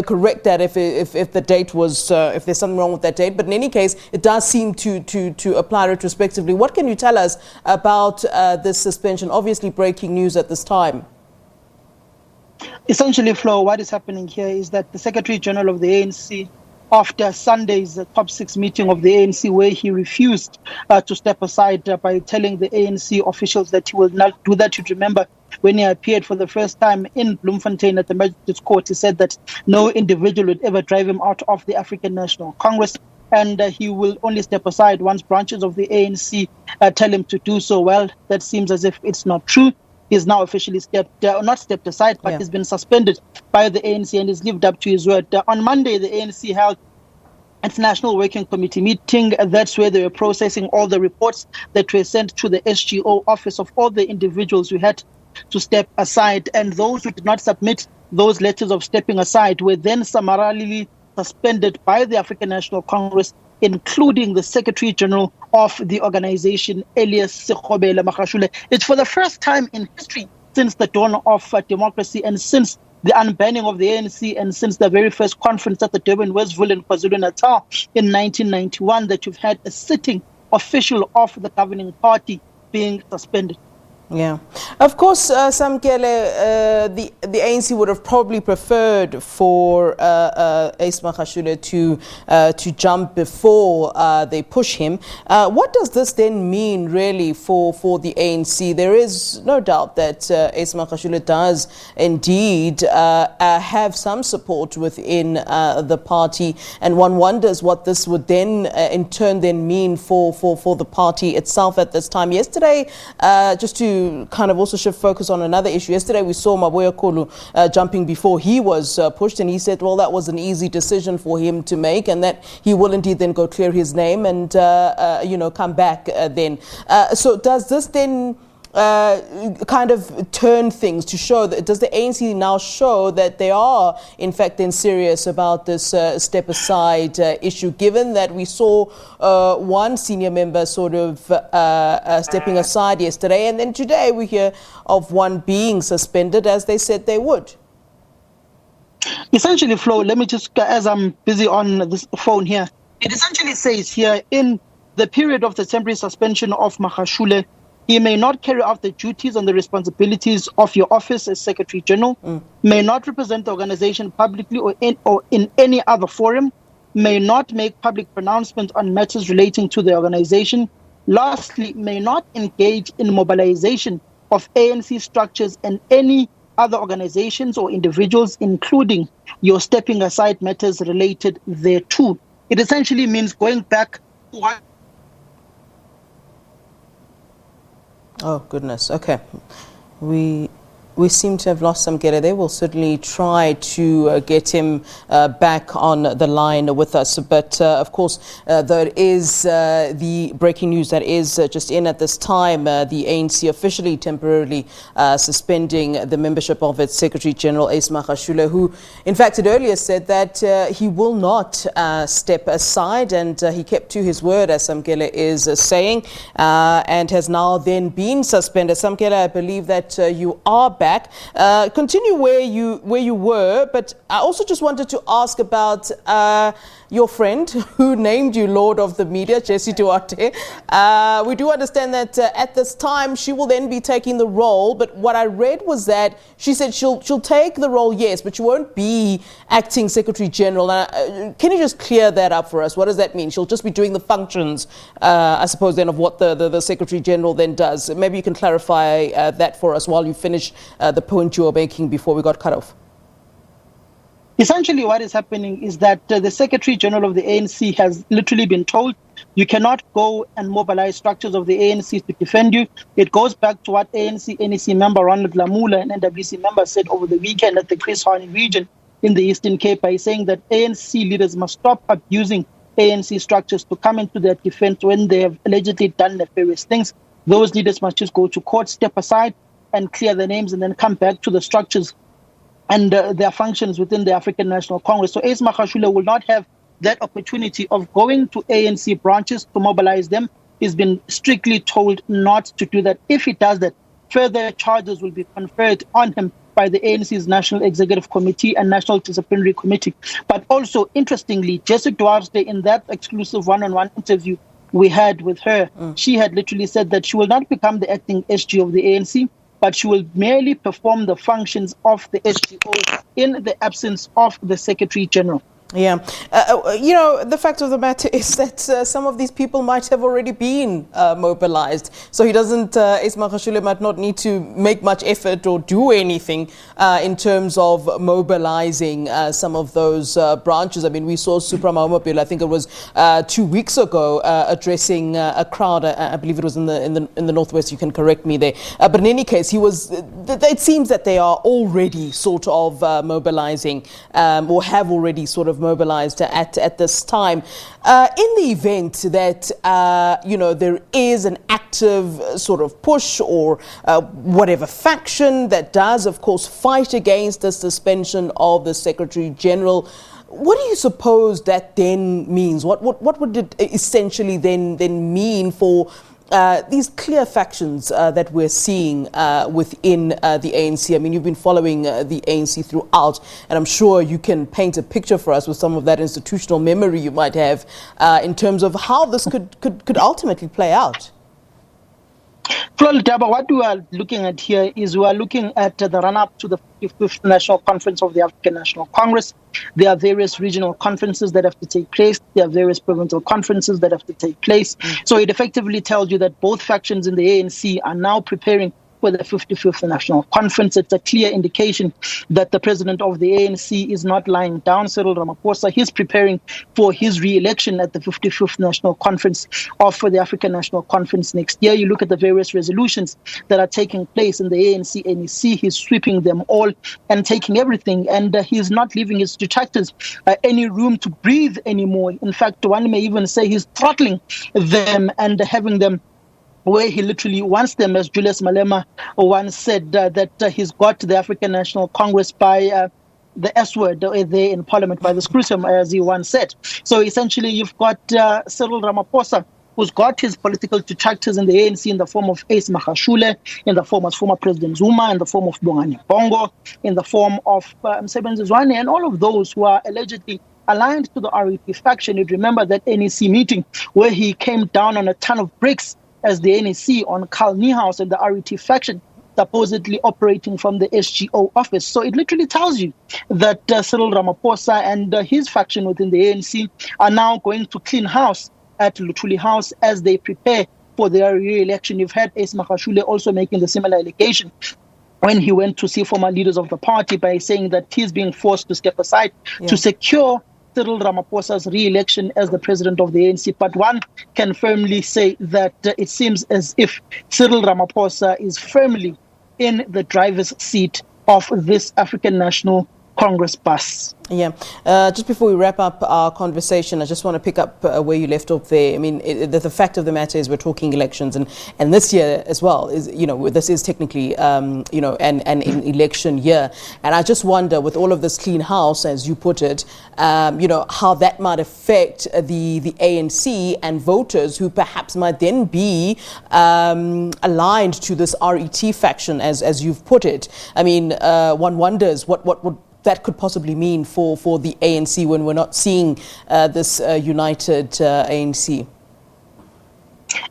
correct that if the date was, if there's something wrong with that date. But in any case, it does seem to apply retrospectively. What can you tell us about this suspension? Obviously breaking news at this time. Essentially, Flo, what is happening here is that the Secretary General of the ANC, after Sunday's top 6 meeting of the ANC, where he refused to step aside by telling the ANC officials that he will not do that. You'd remember when he appeared for the first time in Bloemfontein at the Magistrates Court, he said that no individual would ever drive him out of the African National Congress, and he will only step aside once branches of the ANC tell him to do so. Well, that seems as if it's not true. He's now officially not stepped aside, but he's been suspended by the ANC and has lived up to his word. On Monday, the ANC held its National Working Committee meeting. That's where they were processing all the reports that were sent to the SGO office of all the individuals who had to step aside. And those who did not submit those letters of stepping aside were then summarily suspended by the African National Congress, including the Secretary General of the organization, Samkele Magashule. It's for the first time in history since the dawn of democracy and since the unbanning of the ANC and since the very first conference at the Durban Westville in KwaZulu-Natal in 1991 that you've had a sitting official of the governing party being suspended. Yeah, of course, Samkele, the ANC would have probably preferred for Magashule to jump before they push him. What does this then mean really for the ANC? There is no doubt that Magashule does indeed have some support within the party, and one wonders what this would then in turn then mean for the party itself at this time. Yesterday, just to kind of also shift focus on another issue. Yesterday we saw Maboya Kolu jumping before he was pushed, and he said, well, that was an easy decision for him to make, and that he will indeed then go clear his name and come back then. So does this then kind of turn things to show that, does the ANC now show that they are in fact then serious about this step aside issue, given that we saw one senior member sort of stepping aside yesterday, and then today we hear of one being suspended as they said they would? Essentially, Flo, let me just, as I'm busy on this phone here, it essentially says here, in the period of the temporary suspension of Magashule, he may not carry out the duties and the responsibilities of your office as Secretary General, may not represent the organization publicly or in any other forum, may not make public pronouncements on matters relating to the organization. Lastly, may not engage in mobilization of ANC structures and any other organizations or individuals, including your stepping aside matters related thereto. It essentially means going back to what... Oh, goodness. Okay. We seem to have lost Samkele there. We'll certainly try to get him back on the line with us. But, of course, there is the breaking news that is just in at this time. The ANC officially temporarily suspending the membership of its Secretary General, Magashule, who, in fact, had earlier said that he will not step aside. And he kept to his word, as Samkele is saying, and has now then been suspended. Samkele, I believe that you are back. Continue where you were, but I also just wanted to ask about your friend who named you Lord of the Media, Jessie Duarte. We do understand that at this time she will then be taking the role, but what I read was that she said she'll take the role, yes, but she won't be acting Secretary General. Can you just clear that up for us? What does that mean? She'll just be doing the functions, I suppose, then of what the Secretary General then does. Maybe you can clarify that for us while you finish the point you were making before we got cut off. Essentially, what is happening is that the Secretary General of the ANC has literally been told you cannot go and mobilize structures of the ANC to defend you. It goes back to what NEC member Ronald Lamula and NWC member said over the weekend at the Chris Hani region in the Eastern Cape by saying that ANC leaders must stop abusing ANC structures to come into their defense when they have allegedly done nefarious things. Those leaders must just go to court, step aside, and clear their names, and then come back to the structures and their functions within the African National Congress. So Magashule will not have that opportunity of going to ANC branches to mobilize them. He's been strictly told not to do that. If he does that, further charges will be conferred on him by the ANC's National Executive Committee and National Disciplinary Committee. But also, interestingly, Jessica Duarte, in that exclusive one-on-one interview we had with her, she had literally said that she will not become the acting SG of the ANC, but she will merely perform the functions of the SGO in the absence of the Secretary General. Yeah. The fact of the matter is that some of these people might have already been mobilized. So he doesn't, Magashule might not need to make much effort or do anything in terms of mobilizing some of those branches. I mean, we saw Supra Mahumapelo, I think it was 2 weeks ago, addressing a crowd. I believe it was in the Northwest. You can correct me there. But in any case, it seems that they are already sort of mobilizing or have already sort of mobilized at this time. In the event that, there is an active sort of push or whatever faction that does, of course, fight against the suspension of the Secretary General, what do you suppose that then means? What would it essentially then mean for these clear factions that we're seeing within the ANC? I mean, you've been following the ANC throughout, and I'm sure you can paint a picture for us with some of that institutional memory you might have in terms of how this could ultimately play out. Daba, what we are looking at here is we are looking at the run-up to the 55th National Conference of the African National Congress. There are various regional conferences that have to take place. There are various provincial conferences that have to take place. So it effectively tells you that both factions in the ANC are now preparing for the 55th National Conference. It's a clear indication that the president of the ANC is not lying down, Cyril Ramaphosa. He's preparing for his re-election at the 55th National Conference of the African National Conference next year. You look at the various resolutions that are taking place in the ANC NEC. He's sweeping them all and taking everything, and he's not leaving his detractors any room to breathe anymore. In fact, one may even say he's throttling them and having them where he literally wants them, as Julius Malema once said, that he's got the African National Congress by the S word there in Parliament, by the scrutum, as he once said. So essentially, you've got Cyril Ramaphosa, who's got his political detractors in the ANC in the form of Ace Magashule, in the form of former President Zuma, in the form of Bongani Bongo, in the form of Msebenzi Zwane, and all of those who are allegedly aligned to the REP faction. You'd remember that NEC meeting where he came down on a ton of bricks as the NEC on Carl Niehaus and the RET faction, supposedly operating from the SGO office. So it literally tells you that Cyril Ramaphosa and his faction within the ANC are now going to clean house at Luthuli House as they prepare for their re-election. You've had Ace Magashule also making the similar allegation when he went to see former leaders of the party by saying that he's being forced to step aside to secure Cyril Ramaphosa's re-election as the president of the ANC. But one can firmly say that it seems as if Cyril Ramaphosa is firmly in the driver's seat of this African National Congress bus. Yeah. Just before we wrap up our conversation, I just want to pick up where you left off there. I mean, the fact of the matter is we're talking elections, and this year as well is, this is technically, an election year. And I just wonder, with all of this clean house, as you put it, how that might affect the ANC and voters who perhaps might then be aligned to this RET faction, as you've put it. I mean, one wonders what that could possibly mean for the ANC when we're not seeing this united ANC.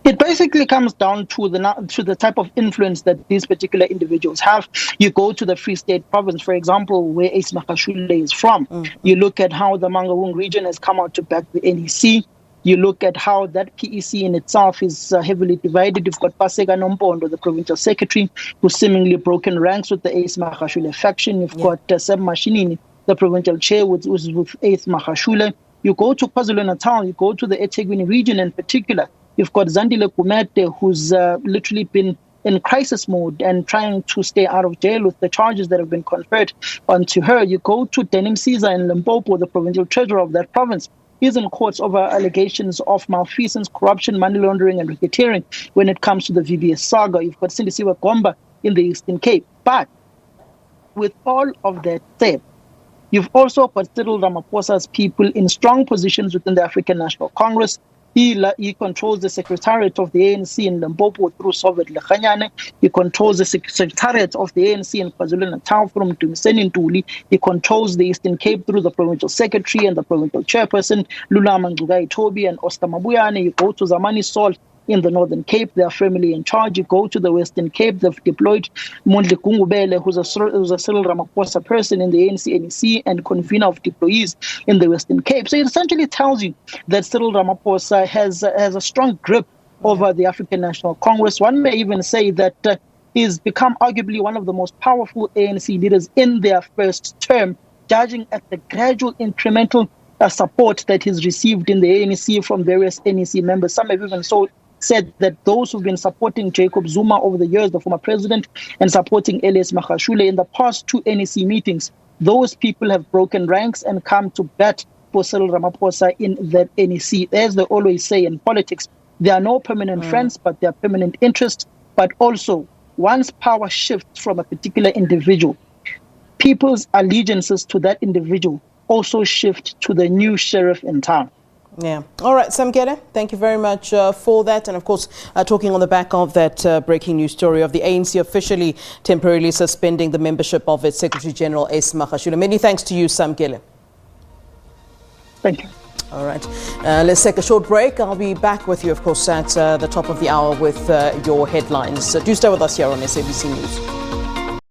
It basically comes down to the type of influence that these particular individuals have. You go to the Free State province, for example, where Ace Magashule is from. You look at how the Mangaung region has come out to back the NEC. You look at how that PEC in itself is heavily divided. You've got Paseka Nompondo, the provincial secretary, who's seemingly broken ranks with the Ace Magashule faction. You've got Seb Mashinini, the provincial chair, who's with Ace Magashule. You go to KwaZulu-Natal, you go to the eThekwini region in particular. You've got Zandile Kumete, who's literally been in crisis mode and trying to stay out of jail with the charges that have been conferred onto her. You go to Denim Caesar in Limpopo, the provincial treasurer of that province. He's in courts over allegations of malfeasance, corruption, money laundering, and racketeering when it comes to the VBS saga. You've got Sindisiwe Gomba in the Eastern Cape. But with all of that said, you've also got Cyril Ramaphosa's people in strong positions within the African National Congress. He controls the secretariat of the ANC in Limpopo through Soviet Lekanyane. He controls the secretariat of the ANC in KwaZulu-Natal from Dumiseni Ntuli. He controls the Eastern Cape through the provincial secretary and the provincial chairperson, Lulama Ngugai Toby and Oscar Mabuyane. You go to Zamani Salt in the Northern Cape, they are firmly in charge. You go to the Western Cape, they've deployed Mondli Kungubele, who's a Cyril Ramaphosa person in the ANC NEC and convener of deployees in the Western Cape. So it essentially tells you that Cyril Ramaphosa has a strong grip over the African National Congress. One may even say that he's become arguably one of the most powerful ANC leaders in their first term, judging at the gradual incremental support that he's received in the ANC from various NEC members. Some have even said that those who've been supporting Jacob Zuma over the years, the former president, and supporting Elias Magashule in the past 2 NEC meetings, those people have broken ranks and come to bat for Cyril Ramaphosa in that NEC. As they always say in politics, there are no permanent friends, but there are permanent interests. But also, once power shifts from a particular individual, people's allegiances to that individual also shift to the new sheriff in town. Yeah. All right, Samkele, thank you very much for that. And of course, talking on the back of that breaking news story of the ANC officially temporarily suspending the membership of its Secretary General, S. Magashule. Many thanks to you, Samkele. Thank you. All right. Let's take a short break. I'll be back with you, of course, at the top of the hour with your headlines. Do stay with us here on SABC News.